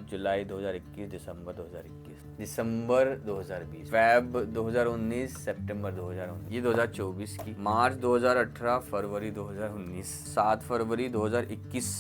जुलाई 2021, दिसंबर 2020, fab 2019, सितंबर 2019, ये 2024 की, मार्च 2018, फरवरी 2019, 7 फरवरी 2021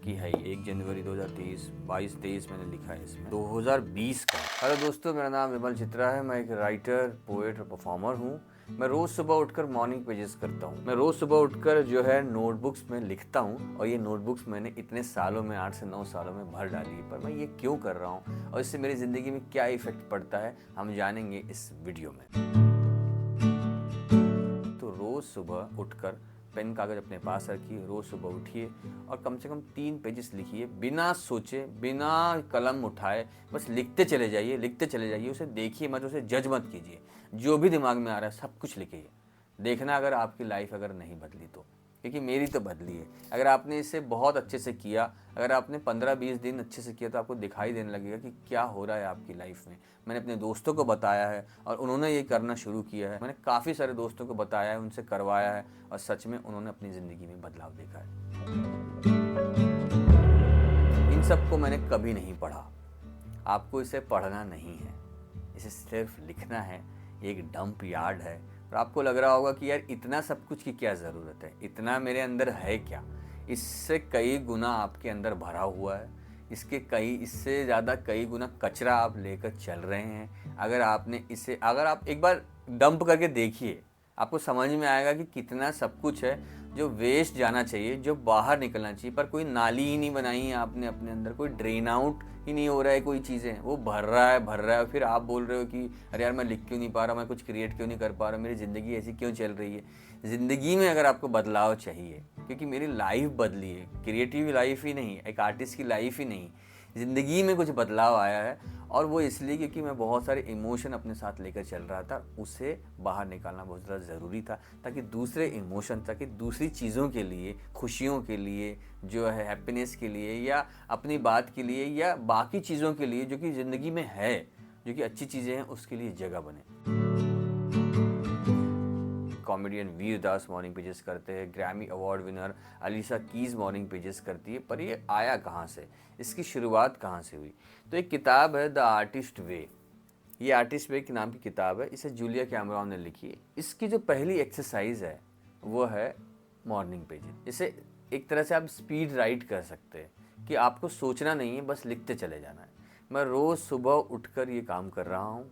की है, 1 जनवरी 2023, 22-23 मैंने लिखा है इसमें, 2020 का। हेलो दोस्तों, मेरा नाम विमल चित्रा है। मैं एक राइटर, पोएट और परफॉर्मर हूँ। मैं रोज़ सुबह उठकर मॉर्निंग पेजेस करता हूँ। मैं रोज़ सुबह उठकर जो है नोटबुक्स में लिखता हूँ, और ये नोटबुक्स मैंने इतने सालों में, 8 से 9 सालों में भर डाली है। पर मैं ये क्यों कर रहा हूँ और इससे मेरी ज़िंदगी में क्या इफ़ेक्ट पड़ता है, हम जानेंगे इस वीडियो में। तो रोज़ सुबह उठकर पेन कागज़ अपने पास रखिए, रोज़ सुबह उठिए और कम से कम 3 पेजेस लिखिए, बिना सोचे, बिना कलम उठाए, बस लिखते चले जाइए, उसे देखिए मत, उसे जज मत कीजिए। जो भी दिमाग में आ रहा है सब कुछ लिखिए। देखना अगर आपकी लाइफ अगर नहीं बदली तो, क्योंकि मेरी तो बदली है। अगर आपने इसे बहुत अच्छे से किया, अगर आपने 15-20 दिन अच्छे से किया, तो आपको दिखाई देने लगेगा कि क्या हो रहा है आपकी लाइफ में। मैंने अपने दोस्तों को बताया है और उन्होंने ये करना शुरू किया है। मैंने काफ़ी सारे दोस्तों को बताया है, उनसे करवाया है, और सच में उन्होंने अपनी ज़िंदगी में बदलाव देखा है। इन सब को मैंने कभी नहीं पढ़ा। आपको इसे पढ़ना नहीं है, इसे सिर्फ लिखना है। एक डंप यार्ड है, और आपको लग रहा होगा कि यार इतना सब कुछ की क्या ज़रूरत है, इतना मेरे अंदर है क्या। इससे कई गुना आपके अंदर भरा हुआ है, इससे ज़्यादा कई गुना कचरा आप लेकर चल रहे हैं। अगर आप एक बार डंप करके देखिए, आपको समझ में आएगा कि कितना सब कुछ है जो वेस्ट जाना चाहिए, जो बाहर निकलना चाहिए, पर कोई नाली ही नहीं बनाई है आपने अपने अंदर, कोई ड्रेन आउट ही नहीं हो रहा है, कोई चीज़ें वो भर रहा है, और फिर आप बोल रहे हो कि अरे यार मैं लिख क्यों नहीं पा रहा, मैं कुछ क्रिएट क्यों नहीं कर पा रहा, मेरी ज़िंदगी ऐसी क्यों चल रही है। ज़िंदगी में अगर आपको बदलाव चाहिए, क्योंकि मेरी लाइफ बदली है, क्रिएटिव लाइफ ही नहीं, एक आर्टिस्ट की लाइफ ही नहीं, ज़िंदगी में कुछ बदलाव आया है। और वो इसलिए क्योंकि मैं बहुत सारे इमोशन अपने साथ लेकर चल रहा था, उसे बाहर निकालना बहुत ज़्यादा ज़रूरी था, ताकि दूसरे इमोशन, ताकि दूसरी चीज़ों के लिए, खुशियों के लिए, जो है हैप्पीनेस के लिए, या अपनी बात के लिए, या बाकी चीज़ों के लिए जो कि ज़िंदगी में है, जो कि अच्छी चीज़ें हैं, उसके लिए जगह बने। कॉमेडियन वीर दास मॉर्निंग पेजेस करते हैं, Grammy award winner Alisha keys morning pages करती है। पर ये आया कहाँ से, इसकी शुरुआत कहाँ से हुई? तो एक किताब है द आर्टिस्ट वे, ये आर्टिस्ट वे के नाम की किताब है। इसे जूलिया कैमरॉन ने लिखी है। इसकी जो पहली एक्सरसाइज है वो है मॉर्निंग पेजेस। इसे एक तरह से आप स्पीड राइट कर सकते हैं कि आपको सोचना नहीं है, बस लिखते चले जाना है। मैं रोज़ सुबह उठकर ये काम कर रहा हूँ,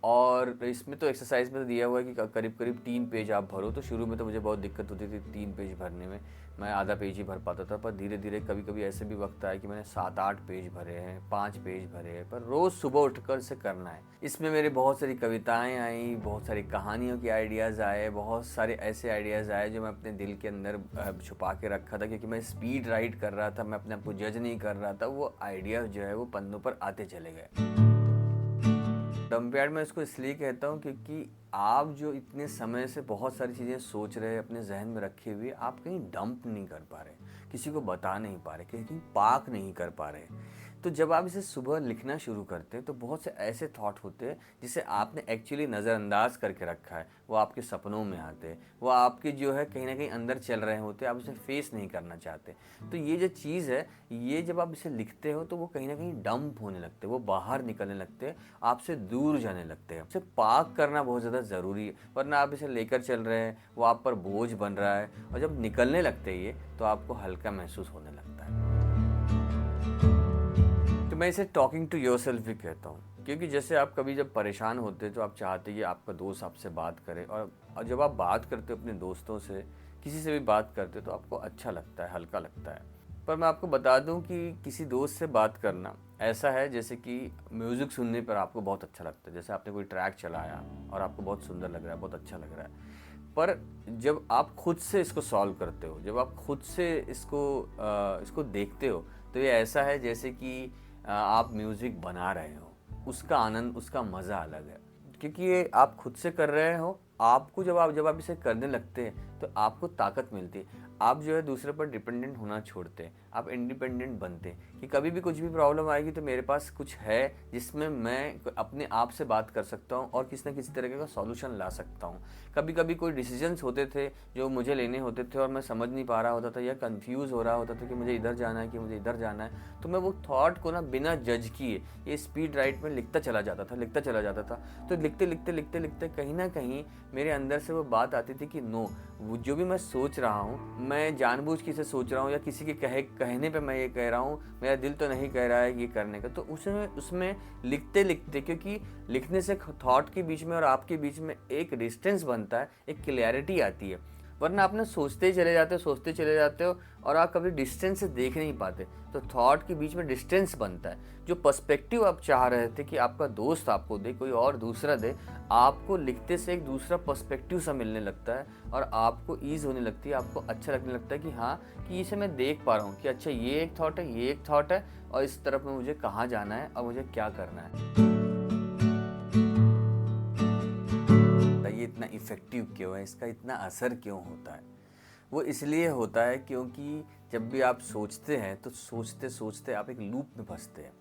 और इसमें तो एक्सरसाइज में तो दिया हुआ है कि करीब करीब 3 पेज आप भरो। तो शुरू में तो मुझे बहुत दिक्कत होती थी 3 पेज भरने में, मैं आधा पेज ही भर पाता था। पर धीरे धीरे कभी कभी ऐसे भी वक्त आया कि मैंने 7-8 पेज भरे हैं, 5 पेज भरे हैं। पर रोज़ सुबह उठकर इसे करना है। इसमें मेरे बहुत सारी कविताएँ आई, बहुत सारी कहानियों के आइडियाज़ आए, बहुत सारे ऐसे आइडियाज़ आए जो मैं अपने दिल के अंदर छुपा के रखा था, क्योंकि मैं स्पीड राइट कर रहा था, मैं अपने आप को जज नहीं कर रहा था। वो आइडियाज़ जो है वो पन्नों पर आते चले गए। डंपयार्ड में इसको इसलिए कहता हूँ क्योंकि आप जो इतने समय से बहुत सारी चीज़ें सोच रहे हैं, अपने जहन में रखे हुए, आप कहीं डंप नहीं कर पा रहे, किसी को बता नहीं पा रहे, कहीं पाक नहीं कर पा रहे। तो जब आप इसे सुबह लिखना शुरू करते हैं तो बहुत से ऐसे थॉट होते हैं जिसे आपने एक्चुअली नज़रअंदाज करके रखा है, वो आपके सपनों में आते हैं, वो आपके जो है कहीं ना कहीं अंदर चल रहे होते हैं, आप उसे फेस नहीं करना चाहते। तो ये जो चीज़ है, ये जब आप इसे लिखते हो तो वो कहीं ना कहीं डंप होने लगते हैं, वो बाहर निकलने लगते हैं, आपसे दूर जाने लगते हैं। उसे पाक करना बहुत ज़्यादा ज़रूरी है, वरना आप इसे लेकर चल रहे हैं, वो आप पर बोझ बन रहा है, और जब निकलने लगते हैं ये, तो आपको हल्का महसूस होने लगता है। तो मैं इसे टॉकिंग टू योरसेल्फ भी कहता हूँ, क्योंकि जैसे आप कभी जब परेशान होते हैं तो आप चाहते हैं कि आपका दोस्त आपसे बात करे, और जब आप बात करते हो अपने दोस्तों से, किसी से भी बात करते हो, तो आपको अच्छा लगता है, हल्का लगता है। पर मैं आपको बता दूं कि किसी दोस्त से बात करना ऐसा है जैसे कि म्यूज़िक सुनने पर आपको बहुत अच्छा लगता है। जैसे आपने कोई ट्रैक चलाया और आपको बहुत सुंदर लग रहा है, बहुत अच्छा लग रहा है, पर जब आप खुद से इसको सॉल्व करते हो, जब आप खुद से इसको देखते हो, तो ये ऐसा है जैसे कि आप म्यूज़िक बना रहे हो। उसका आनंद, उसका मज़ा अलग है, क्योंकि ये आप खुद से कर रहे हो। आपको जब आप इसे करने लगते हैं तो आपको ताकत मिलती है। आप जो है दूसरे पर डिपेंडेंट होना छोड़ते हैं, आप इंडिपेंडेंट बनते हैं कि कभी भी कुछ भी प्रॉब्लम आएगी तो मेरे पास कुछ है जिसमें मैं अपने आप से बात कर सकता हूँ और किसी न किसी तरीके का सॉल्यूशन ला सकता हूँ। कभी कभी कोई डिसीजंस होते थे जो मुझे लेने होते थे और मैं समझ नहीं पा रहा होता था या कंफ्यूज हो रहा होता था कि मुझे इधर जाना है कि मुझे इधर जाना है, तो मैं वो थॉट को ना बिना जज किए ये स्पीड राइट में लिखता चला जाता था। तो लिखते लिखते लिखते लिखते कहीं ना कहीं मेरे अंदर से वो बात आती थी कि नो, वो जो भी मैं सोच रहा हूँ मैं जानबूझ के इसे सोच रहा हूँ या किसी के कहने पे मैं ये कह रहा हूँ, मेरा दिल तो नहीं कह रहा है ये करने का। तो उसमें उसमें लिखते लिखते, क्योंकि लिखने से थॉट के बीच में और आपके बीच में एक डिस्टेंस बनता है, एक क्लैरिटी आती है। वरना आप ना सोचते चले जाते हो और आप कभी डिस्टेंस से देख नहीं पाते। तो थॉट के बीच में डिस्टेंस बनता है। जो पर्सपेक्टिव आप चाह रहे थे कि आपका दोस्त आपको दे, कोई और दूसरा दे, आपको लिखते से एक दूसरा पर्सपेक्टिव सा मिलने लगता है और आपको ईज होने लगती है, आपको अच्छा लगने लगता है कि हाँ, कि इसे मैं देख पा रहा हूँ कि अच्छा ये एक थॉट है, ये एक थॉट है और इस तरफ में मुझे कहाँ जाना है और मुझे क्या करना है। ये इतना इफ़ेक्टिव क्यों है, इसका इतना असर क्यों होता है? वो इसलिए होता है क्योंकि जब भी आप सोचते हैं तो सोचते सोचते आप एक लूप में फंसते हैं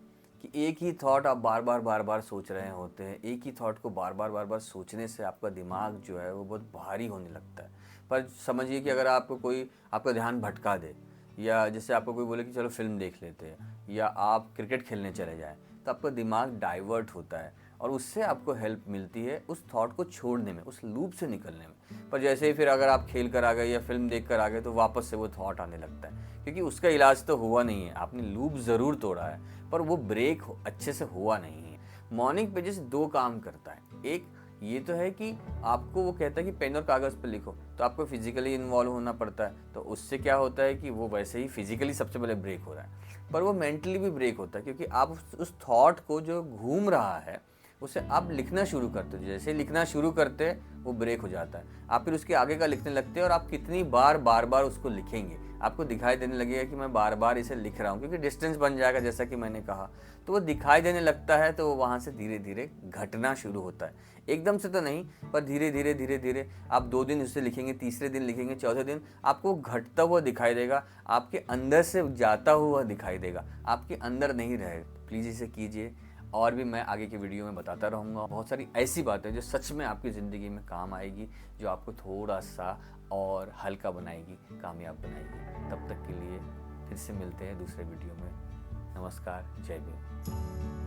कि एक ही थॉट आप बार बार सोच रहे होते हैं। एक ही थॉट को बार बार सोचने से आपका दिमाग जो है वो बहुत भारी होने लगता है। पर समझिए कि अगर आपको कोई आपका ध्यान भटका दे, या जैसे आपको कोई बोले कि चलो फिल्म देख लेते हैं या आप क्रिकेट खेलने चले जाएं, तो आपका दिमाग डाइवर्ट होता है और उससे आपको हेल्प मिलती है उस थॉट को छोड़ने में, उस लूप से निकलने में। पर जैसे ही फिर अगर आप खेल कर आ गए या फिल्म देख कर आ गए तो वापस से वो थॉट आने लगता है, क्योंकि उसका इलाज तो हुआ नहीं है। आपने लूप ज़रूर तोड़ा है पर वो ब्रेक अच्छे से हुआ नहीं है। मॉर्निंग पेजेस दो काम करता है। एक ये तो है कि आपको वो कहता है कि पेन और कागज़ पर लिखो, तो आपको फिजिकली इन्वॉल्व होना पड़ता है। तो उससे क्या होता है कि वो वैसे ही फिजिकली सबसे पहले ब्रेक हो रहा है, पर वो मेंटली भी ब्रेक होता है, क्योंकि आप उस थॉट को जो घूम रहा है उसे आप लिखना शुरू करते हो। जैसे लिखना शुरू करते हैं वो ब्रेक हो जाता है, आप फिर उसके आगे का लिखने लगते हैं और आप कितनी बार बार उसको लिखेंगे आपको दिखाई देने लगेगा कि मैं बार बार इसे लिख रहा हूँ, क्योंकि डिस्टेंस बन जाएगा जैसा कि मैंने कहा। तो वो दिखाई देने लगता है, तो वो वहाँ से धीरे धीरे घटना शुरू होता है। एकदम से तो नहीं, पर धीरे धीरे आप 2 दिन उसे लिखेंगे, तीसरे दिन लिखेंगे, चौथे दिन आपको घटता हुआ दिखाई देगा, आपके अंदर से जाता हुआ दिखाई देगा, आपके अंदर नहीं रहे। प्लीज़ इसे कीजिए। और भी मैं आगे की वीडियो में बताता रहूँगा बहुत सारी ऐसी बातें जो सच में आपकी ज़िंदगी में काम आएगी, जो आपको थोड़ा सा और हल्का बनाएगी, कामयाब बनाएगी। तब तक के लिए फिर से मिलते हैं दूसरे वीडियो में। नमस्कार, जय भीम।